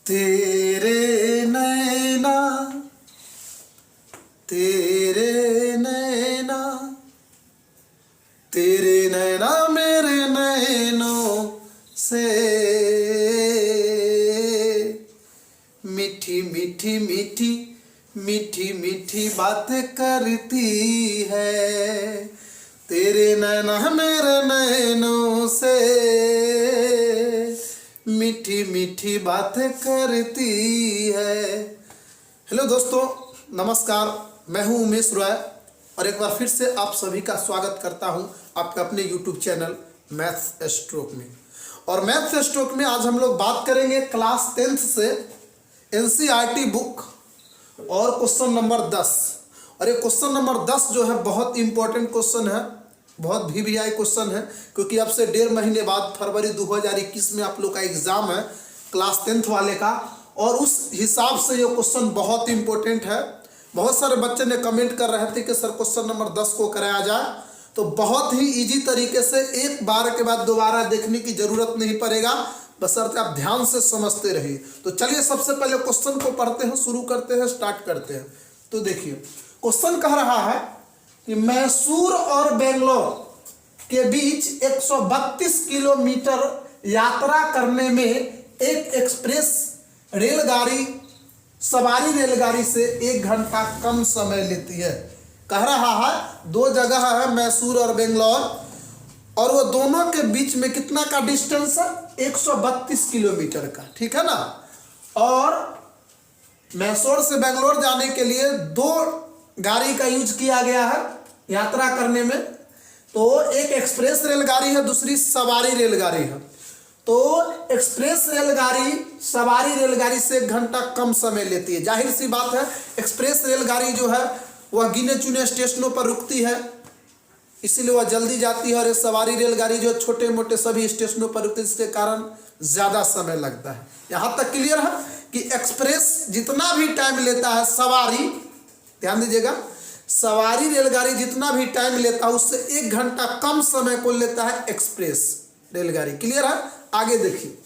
तेरे नैना तेरे नैना तेरे नैना मेरे नैनों से मीठी मीठी मीठी मीठी मीठी बातें करती है। तेरे नैना मेरे नैनों से मीठी मीठी बातें करती है। हेलो दोस्तों, नमस्कार। मैं हूं उमेश रॉय और एक बार फिर से आप सभी का स्वागत करता हूं आपके अपने यूट्यूब चैनल मैथ्स स्ट्रोक में। और मैथ्स स्ट्रोक में आज हम लोग बात करेंगे क्लास 10th से एनसीईआरटी बुक और क्वेश्चन नंबर 10। और ये क्वेश्चन नंबर 10 जो है बहुत इंपॉर्टेंट क्वेश्चन है, बहुत VVI क्वेश्चन है, क्योंकि अब से 1.5 महीने बाद फरवरी 2021 में आप लोग का एग्जाम है क्लास 10th वाले का। और उस हिसाब से ये क्वेश्चन बहुत इंपॉर्टेंट है। बहुत सारे बच्चे ने कमेंट कर रहे थे कि सर क्वेश्चन नंबर 10 को कराया जाए, तो बहुत ही इजी तरीके से एक बार के बाद दोबारा देखने की जरूरत नहीं पड़ेगा, बशर्ते आप ध्यान से समझते रहिए। तो चलिए सबसे पहले क्वेश्चन को पढ़ते हैं, शुरू करते हैं, स्टार्ट करते हैं। तो देखिए क्वेश्चन कह रहा है कि मैसूर और बेंगलोर के बीच 132 किलोमीटर यात्रा करने में एक एक्सप्रेस रेलगाड़ी सवारी रेलगाड़ी से 1 घंटा कम समय लेती है। कह रहा है दो जगह है मैसूर और बेंगलोर, और वो दोनों के बीच में कितना का डिस्टेंस है? 132 किलोमीटर का, ठीक है ना। और मैसूर से बेंगलोर जाने के लिए 2 गाड़ी का यूज किया गया है यात्रा करने में। तो एक एक्सप्रेस रेलगाड़ी है, दूसरी सवारी रेलगाड़ी है। तो एक्सप्रेस रेलगाड़ी सवारी रेलगाड़ी से 1 घंटा कम समय लेती है। जाहिर सी बात है, एक्सप्रेस रेलगाड़ी जो है वह गिने चुने स्टेशनों पर रुकती है, इसीलिए वह जल्दी जाती है। और ये सवारी रेलगाड़ी जो छोटे मोटे सभी स्टेशनों पर रुकती है, जिसके कारण ज़्यादा समय लगता है। यहाँ तक क्लियर है कि एक्सप्रेस जितना भी टाइम लेता है, सवारी, ध्यान दीजिएगा, सवारी रेलगाड़ी जितना भी टाइम लेता है उससे 1 घंटा कम समय को लेता है एक्सप्रेस रेलगाड़ी। क्लियर है? आगे देखिए,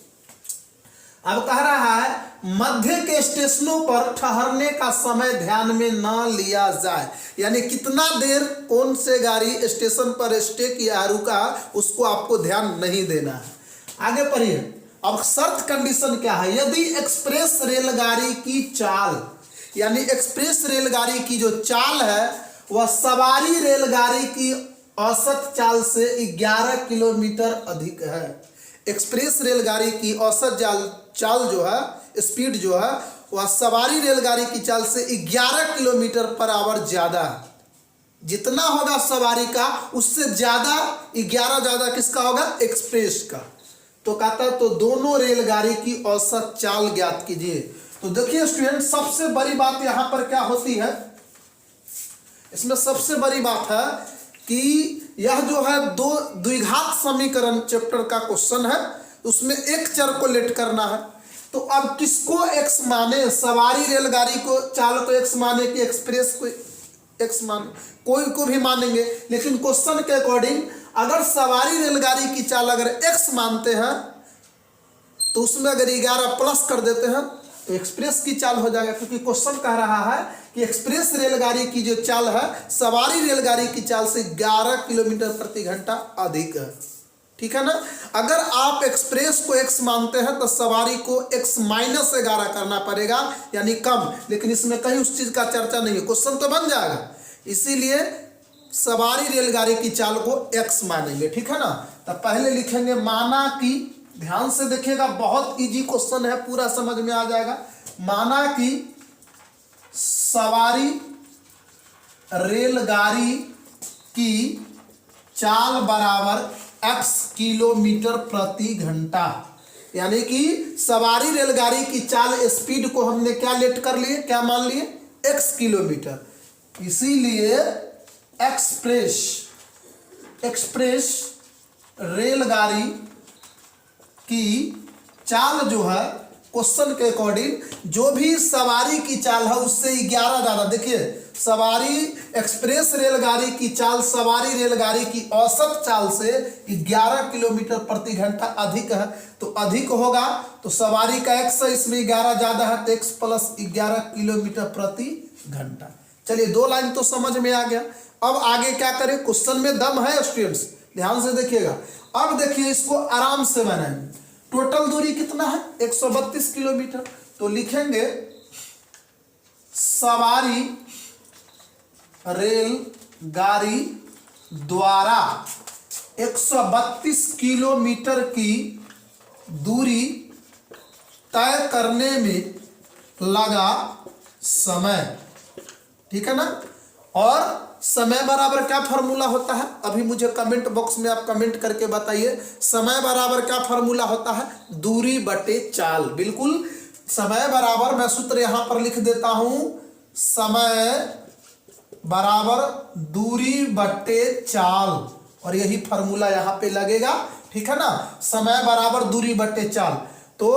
अब कह रहा है मध्य के स्टेशनों पर ठहरने का समय ध्यान में न लिया जाए। यानी कितना देर कौन से गाड़ी स्टेशन पर स्टे किया, रुका, उसको आपको ध्यान नहीं देना है। आगे पढ़िए। अब शर्त कंडीशन क्या है? यदि एक्सप्रेस रेलगाड़ी की चाल, यानी एक्सप्रेस रेलगाड़ी की जो चाल है वह सवारी रेलगाड़ी की औसत चाल से 11 किलोमीटर अधिक है। एक्सप्रेस रेलगाड़ी की औसत चाल जो है, स्पीड जो है, वह सवारी रेलगाड़ी की चाल से 11 किलोमीटर पर आवर ज़्यादा है। जितना होगा सवारी का उससे ज़्यादा, 11 ज़्यादा किसका होगा? एक्सप्रेस का। तो कहता है तो दोनों रेलगाड़ी की औसत चाल ज्ञात कीजिए। तो देखिए स्टूडेंट, सबसे बड़ी बात यहाँ पर क्या होती है, इसमें सबसे बड़ी बात है कि यह जो है द्विघात समीकरण चैप्टर का क्वेश्चन है, उसमें एक चर को लेट करना है। तो अब किसको x माने? सवारी रेलगाड़ी को चाल को x माने कि एक्सप्रेस को x माने? कोई को भी मानेंगे, लेकिन क्वेश्चन के अकॉर्डिंग अगर सवारी रेलगाड़ी की चाल अगर x मानते हैं तो उसमें अगर 11 प्लस कर देते हैं तो एक्सप्रेस की चाल हो जाएगा, क्योंकि क्वेश्चन कह रहा है कि एक्सप्रेस रेलगाड़ी की जो चाल है सवारी रेलगाड़ी की चाल से 11 किलोमीटर प्रति घंटा अधिक है। ठीक है ना। अगर आप एक्सप्रेस को x मानते हैं तो सवारी को x माइनस 11 करना पड़ेगा, यानी कम। लेकिन इसमें कहीं उस चीज का चर्चा नहीं है, क्वेश्चन तो बन जाएगा, इसीलिए सवारी रेलगाड़ी की चाल को x मानेंगे। ठीक है ना। तो पहले लिखेंगे माना कि, ध्यान से देखिएगा, बहुत इजी क्वेश्चन है, पूरा समझ में आ जाएगा। माना कि सवारी रेलगाड़ी की चाल बराबर x किलोमीटर प्रति घंटा, यानी कि सवारी रेलगाड़ी की चाल स्पीड को हमने क्या लेट कर लिए, क्या मान लिए? x kilometre. इसीलिए एक्सप्रेस रेलगाड़ी की चाल जो है क्वेश्चन के अकॉर्डिंग जो भी सवारी की चाल है उससे 11 ज्यादा। देखिए सवारी एक्सप्रेस रेलगाड़ी की चाल सवारी रेलगाड़ी की औसत चाल से 11 किलोमीटर प्रति घंटा अधिक है, तो अधिक होगा तो सवारी का x है, इसमें 11 ज्यादा है तो x प्लस 11 किलोमीटर प्रति घंटा। चलिए 2 लाइन तो समझ में आ गया। अब आगे क्या करें, क्वेश्चन में दम है स्टूडेंट्स, ध्यान से देखिएगा। अब देखिए इसको आराम से बनाएंगे। टोटल दूरी कितना है 132 किलोमीटर, तो लिखेंगे सवारी रेलगाड़ी द्वारा 132 किलोमीटर की दूरी तय करने में लगा समय, ठीक है ना। और समय बराबर क्या फॉर्मूला होता है, अभी मुझे कमेंट बॉक्स में आप कमेंट करके बताइए। समय बराबर क्या फॉर्मूला होता है, दूरी बटे चाल। बिल्कुल समय बराबर, मैं सूत्र यहां पर लिख देता हूं, समय बराबर दूरी बटे चाल, और यही फॉर्मूला यहां पे लगेगा, ठीक है ना। समय बराबर दूरी बटे चाल, तो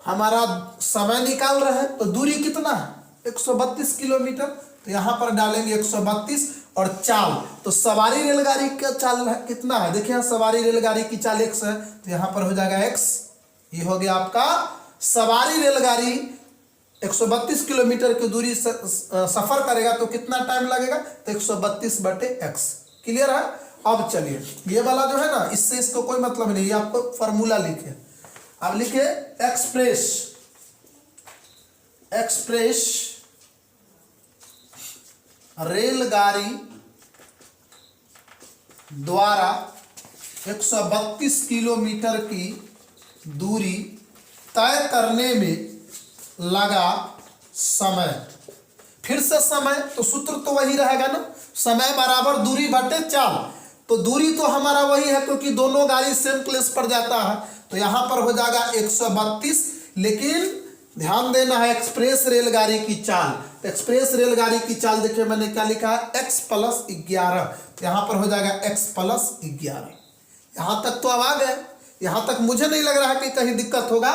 हमारा समय निकाल रहे हैं तो दूरी कितना है 132 किलोमीटर, तो यहां पर डालेंगे 132 और चाल, तो सवारी रेलगाड़ी का चाल कितना है, देखिए यहाँ सवारी रेलगाड़ी की चाल x है, तो यहां पर हो जाएगा x। ये हो गया आपका सवारी रेलगाड़ी 132 किलोमीटर की दूरी सफर करेगा तो कितना टाइम लगेगा, तो 132 बटे x। क्लियर है। अब चलिए ये वाला जो है ना, इससे इसको कोई मतलब नहीं, ये आपको फॉर्मूला लिखे। अब लिखे एक्सप्रेस रेलगाड़ी द्वारा 132 किलोमीटर की दूरी तय करने में लगा समय। फिर से समय, तो सूत्र तो वही रहेगा ना, समय बराबर दूरी बटे चाल, तो दूरी तो हमारा वही है क्योंकि दोनों गाड़ी सेम प्लेस पर जाता है, तो यहां पर हो जाएगा 132। लेकिन ध्यान देना है एक्सप्रेस रेलगाड़ी की चाल, तो एक्सप्रेस रेलगाड़ी की चाल देखिए मैंने क्या लिखा है x प्लस 11, तो यहां पर हो जाएगा x प्लस 11। यहां तक तो अब आ गए, यहां तक मुझे नहीं लग रहा कि कहीं दिक्कत होगा।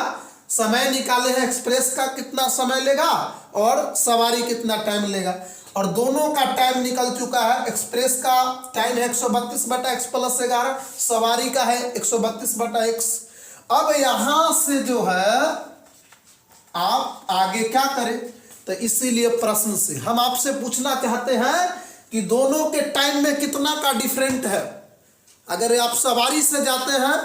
समय निकाले हैं, एक्सप्रेस का कितना समय लेगा और सवारी कितना टाइम लेगा, और दोनों का टाइम निकल चुका है। एक्सप्रेस का टाइम है 132 बटा x प्लस 11, सवारी का है 132 बटा x। अब यहां से जो है आप आगे क्या करें, तो इसीलिए प्रश्न से हम आपसे पूछना चाहते हैं कि दोनों के टाइम में कितना का डिफरेंट है। अगर आप सवारी से जाते हैं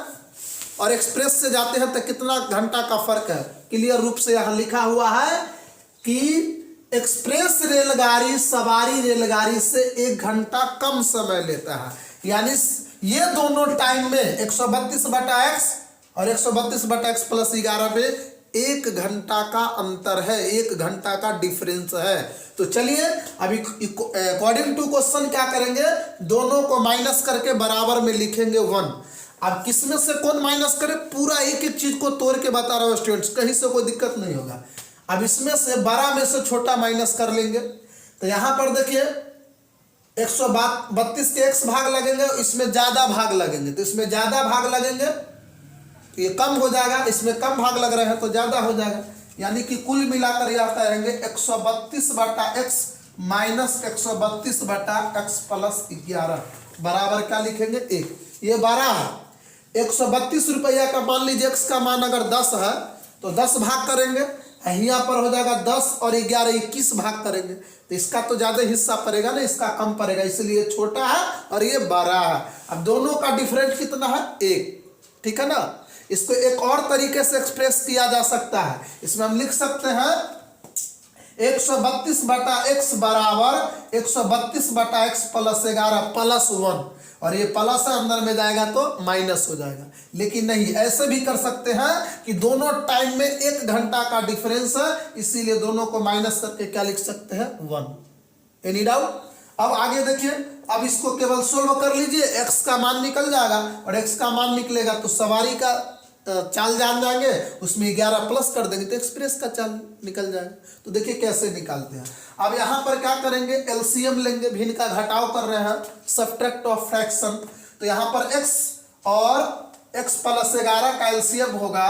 और एक्सप्रेस से जाते हैं तो कितना घंटा का फर्क है। क्लियर रूप से यहां लिखा हुआ है कि एक्सप्रेस रेलगाड़ी सवारी रेलगाड़ी से 1 घंटा कम समय लेता है, यानी ये दोनों टाइम में 132 बटा x और 132 बटा x प्लस 11 पे 1 घंटा का अंतर है, 1 घंटा का डिफरेंस है। तो चलिए अभी अकॉर्डिंग टू क्वेश्चन क्या करेंगे, दोनों को माइनस करके बराबर में लिखेंगे 1। अब किसमें से कौन माइनस करे, पूरा एक एक चीज को तोड़ के बता रहा हूं स्टूडेंट्स, कहीं से कोई दिक्कत नहीं होगा। अब इसमें से बड़ा में से छोटा माइनस कर लेंगे, तो यहां पर देखिए 132 के x भाग लगेंगे, इसमें ज्यादा भाग लगेंगे, तो इसमें ज्यादा भाग लगेंगे तो ये कम हो जाएगा, इसमें कम भाग लग रहे हैं तो ज्यादा हो जाएगा, यानी कि कुल मिलाकर यह करेंगे 132 बटा x माइनस 132 बटा x प्लस 11 बराबर क्या लिखेंगे 1। ये 12 है, 132 रुपया का मान लीजिए x का मान अगर 10 है तो 10 भाग करेंगे, यहाँ पर हो जाएगा 10 और 11 21 भाग करेंगे, तो इसका तो ज्यादा हिस्सा पड़ेगा ना, इसका कम पड़ेगा, इसलिए छोटा है और ये 12 है। अब दोनों का डिफरेंस कितना है 1, ठीक है ना। इसको एक और तरीके से एक्सप्रेस किया जा सकता है, इसमें हम लिख सकते हैं 132 बटा x बराबर 132 बटा x प्लस 11 प्लस 1, और ये प्लस अंदर में जाएगा तो माइनस हो जाएगा। लेकिन नहीं, ऐसे भी कर सकते हैं कि दोनों टाइम में 1 घंटा का डिफरेंस है, इसीलिए दोनों को माइनस करके क्या लिख सकते हैं 1। Any doubt. अब आगे देखिए, अब इसको केवल सोल्व कर लीजिए, x का मान निकल जाएगा, और x का मान निकलेगा तो सवारी का चाल जान जाएंगे, उसमें 11 प्लस कर देंगे तो एक्सप्रेस का चाल निकल जाएगा। तो देखिए कैसे निकालते हैं। अब यहाँ पर क्या करेंगे, एलसीएम लेंगे, भिन्न का घटाव कर रहे हैं, सब्ट्रैक्ट ऑफ फ्रैक्शन, तो यहाँ पर x और x प्लस 11 का एलसीएम होगा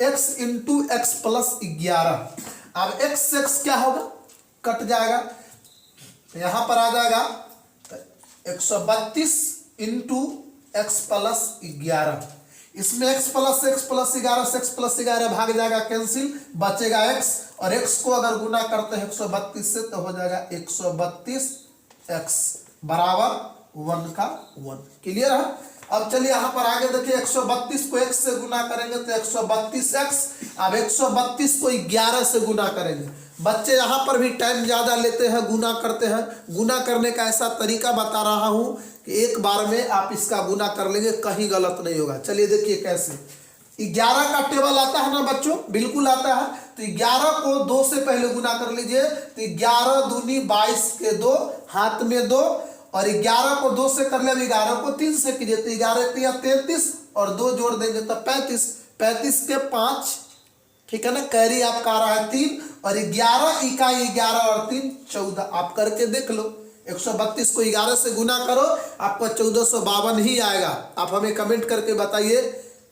x इंटू एक्स प्लस 11। अब x क्या होगा, कट जाएगा, तो यहां पर आ जाएगा 132 इंटू एक्स प्लस 11। इसमें x प्लस 11 से x प्लस 11 भाग जाएगा, कैंसिल, बचेगा x, और x को अगर गुना करते हैं 132 से तो हो जाएगा 132 x बराबर 1 का 1। क्लियर है। अब चलिए यहाँ पर आगे देखिए, 132 को x से गुना करेंगे तो 132x। अब 132 को 11 से गुना करेंगे। बच्चे यहाँ पर भी टाइम ज्यादा लेते हैं, गुना करते हैं। गुना करने का ऐसा तरीका बता रहा हूं कि एक बार में आप इसका गुना कर लेंगे, कहीं गलत नहीं होगा। चलिए देखिए कैसे। 11 का टेबल आता है ना बच्चों, बिल्कुल आता है। तो 11 को 2 से पहले गुना कर लीजिए, तो 11 दूनी 22 के 2, हाथ में 2, और 11 को 2 से कर ले, 11 को 3 से कीजिए तो 11 या 33, और 2 जोड़ देंगे तो 35, 35 के 5, ठीक है ना। कैरी आपका आ रहा है 3, और 11 इकाई 11 और 3 14। आप करके देख लो, 132 को 11 से गुना करो, आपका 1452 ही आएगा। आप हमें कमेंट करके बताइए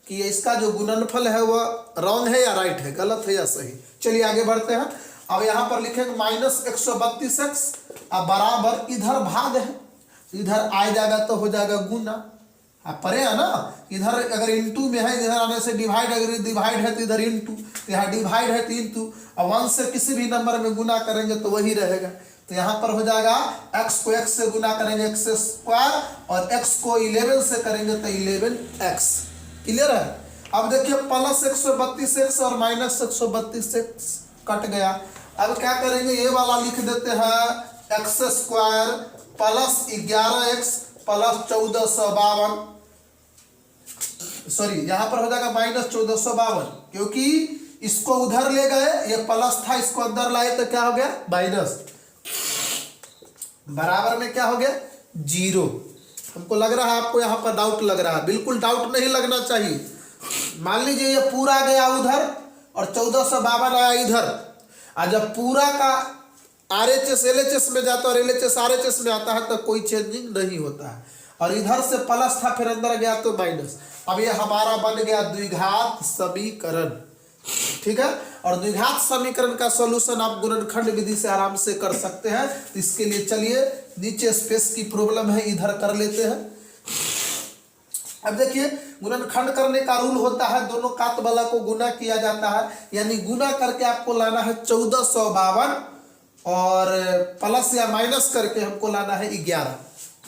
कि इसका जो गुणनफल है वह रॉन्ग है या राइट है, गलत है या सही। चलिए आगे बढ़ते हैं। अब यहाँ पर लिखेंगे माइनस 132x, अब बराबर, इधर भाग है, इधर आ जाएगा तो हो जाएगा गुना। आप पढ़े है ना, इधर अगर इंटू में है, इधर आने से डिवाइड, अगर डिवाइड है तो इधर इंटू, यहाँ डिवाइड है तो इंटू। अब 1 से किसी भी नंबर में गुना करेंगे तो वही रहेगा। तो यहाँ पर हो जाएगा x को x से गुना करेंगे x स्क्वायर, और x को 11 से करेंगे तो 11x। क्लियर है। अब देखिए प्लस 132x और माइनस 132x कट गया। अब क्या करेंगे, ये वाला लिख देते हैं x square plus 11x plus 1452, sorry यहाँ पर हो जाएगा माइनस 1452, क्योंकि इसको उधर ले गए, ये प्लस था, इसको अंदर लाए तो क्या हो गया माइनस, बराबर में क्या हो गया 0। हमको लग रहा है आपको यहाँ पर डाउट लग रहा है, बिल्कुल डाउट नहीं लगना चाहिए। मान लीजिए ये पूरा गया उधर और 1452 आया इधर, और जब पूरा का RHS LHS में जाता है और LHS RHS में आता है तो कोई चेंजिंग नहीं होता है। और इधर से प्लस था फिर अंदर गया तो माइनस। अब ये हमारा बन गया द्विघात समीकरण, ठीक है। और द्विघात समीकरण का सॉल्यूशन आप गुणनखंड विधि से आराम से कर सकते हैं। तो इसके लिए चलिए, नीचे स्पेस की प्रॉब्लम है, इधर कर लेते हैं। अब देखिए गुणनखंड करने का रूल होता है, दोनों कात वाला को गुना किया जाता है, यानी गुना करके आपको लाना है 1452 और प्लस या माइनस करके हमको लाना है 11।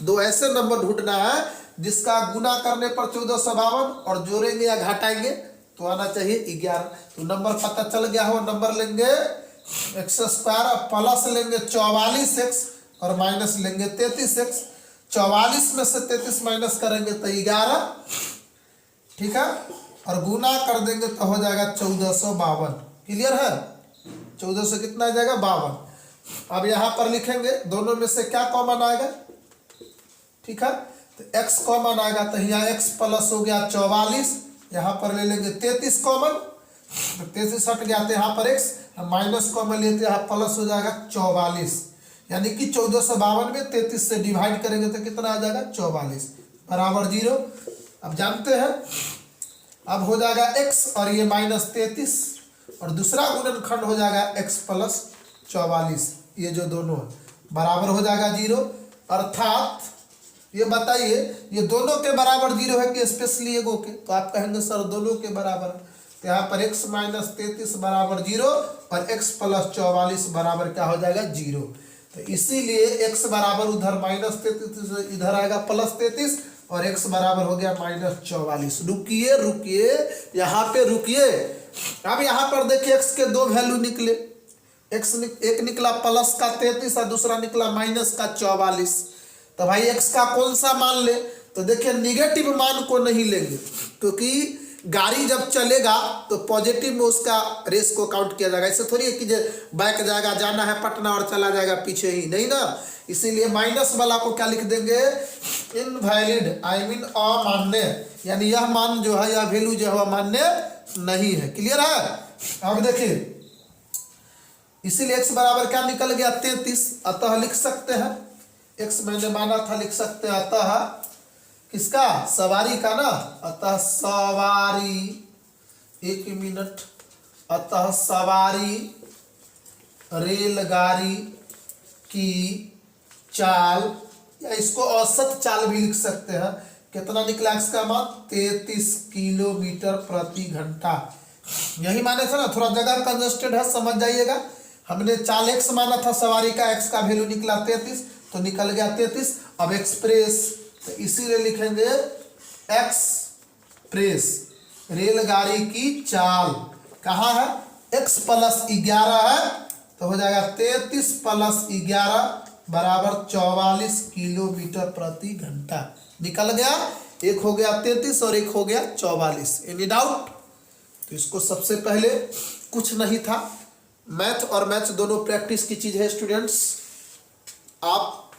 दो ऐसे नंबर ढूंढना है जिसका गुना करने पर 1452 और जोड़ेंगे या घटाएंगे तो आना चाहिए 11। तो नंबर पता चल गया हो, नंबर लेंगे x स्क्वायर, प्लस लेंगे 44x और माइनस लेंगे 33x। 44 में से 33 माइनस करेंगे तो 11, ठीक है, और गुना कर देंगे तो हो जाएगा 1452। क्लियर है, 14 से कितना आ जाएगा 52। अब यहाँ पर लिखेंगे दोनों में से क्या कॉमन आएगा, ठीक है, तो x कॉमन आएगा, तो यहाँ x प्लस हो गया 44, यहाँ पर ले लेंगे 33 कॉमन, तो 33 हट गया, तो यहाँ पर x माइनस कॉमन लेते यहाँ प्लस हो जाएगा 44, यानी कि 1452 में 33 से डिवाइड करेंगे तो कितना आ जाएगा 44 बराबर 0। अब जानते हैं, अब हो जाएगा x और ये माइनस 33, और दूसरा गुणनखंड हो जाएगा x प्लस 44, ये जो दोनों है बराबर हो जाएगा 0। अर्थात ये बताइए ये दोनों के बराबर 0 है कि स्पेशली एगो के, तो आप कहेंगे सर दोनों के बराबर। तो यहाँ पर x माइनस 33 बराबर 0 और x प्लस 44 बराबर क्या हो जाएगा 0। तो इसीलिए x बराबर उधर माइनस 33 इधर आएगा प्लस 33 और x बराबर हो गया माइनस 44। रुकिए रुकिए यहाँ पे रुकिए। अब यहाँ पर देखिए x के दो वैल्यू निकले, एक निकला प्लस का 33 और दूसरा निकला माइनस का 44। तो भाई x का कौन सा मान ले, तो देखिए निगेटिव मान को नहीं लेंगे, क्योंकि गाड़ी जब चलेगा तो पॉजिटिव में उसका रेस को काउंट किया जाएगा। ऐसे थोड़ी है कि बैक जाएगा, जाना है पटना और चला जाएगा पीछे ही, नहीं ना। इसीलिए माइनस वाला को क्या लिख देंगे, इनवैलिड, आई मीन अमान्य, यानी यह मान जो है, यह वैल्यू जो है मान्य नहीं है। क्लियर है। अब देखिए इसीलिए x बराबर क्या निकल गया 33, अतः लिख सकते हैं, x मैंने माना था, लिख सकते हैं अतः किसका, सवारी का ना, अतः सवारी 1 मिनट। अतः सवारी रेलगाड़ी की चाल, या इसको औसत चाल भी लिख सकते हैं। कितना निकला इसका मान? 33 किलोमीटर प्रति घंटा। यही माने थे ना, थोड़ा जगह कंजस्टेड है, समझ जाइएगा। हमने चाल x माना था, सवारी का x का वैल्यू निकला 33, तो निकल गया 33। अब एक्सप्रेस, तो इसीलिए लिखेंगे एक्सप्रेस, रेलगाड़ी की चाल। कहाँ है? x प्लस 11 है, तो हो जाएगा 33 प्लस 11 बराबर 44 किलोमीटर प्रति घंटा। निकल गया, एक हो गया 33 और एक हो गया 44। Any doubt? तो इसको सबसे पहले कुछ नहीं था, मैथ और मैथ्स दोनों प्रैक्टिस की चीज है स्टूडेंट्स। आप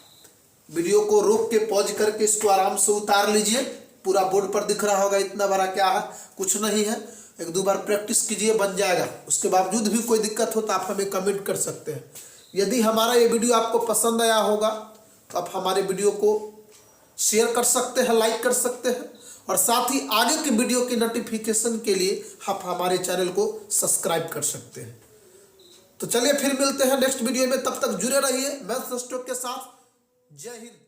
वीडियो को रोक के पॉज करके इसको आराम से उतार लीजिए। पूरा बोर्ड पर दिख रहा होगा इतना बड़ा क्या है, कुछ नहीं है। एक दो बार प्रैक्टिस कीजिए, बन जाएगा। उसके बावजूद भी कोई दिक्कत हो तो आप हमें कमेंट कर सकते हैं। यदि हमारा ये वीडियो आपको पसंद आया होगा तो आप हमारे वीडियो को शेयर कर सकते हैं, लाइक कर सकते हैं, और साथ ही आगे के वीडियो की नोटिफिकेशन के लिए आप हमारे चैनल को सब्सक्राइब कर सकते हैं। तो चलिए फिर मिलते हैं नेक्स्ट वीडियो में, तब तक जुड़े रहिए मैथ्स स्टॉक के साथ। जय हिंद।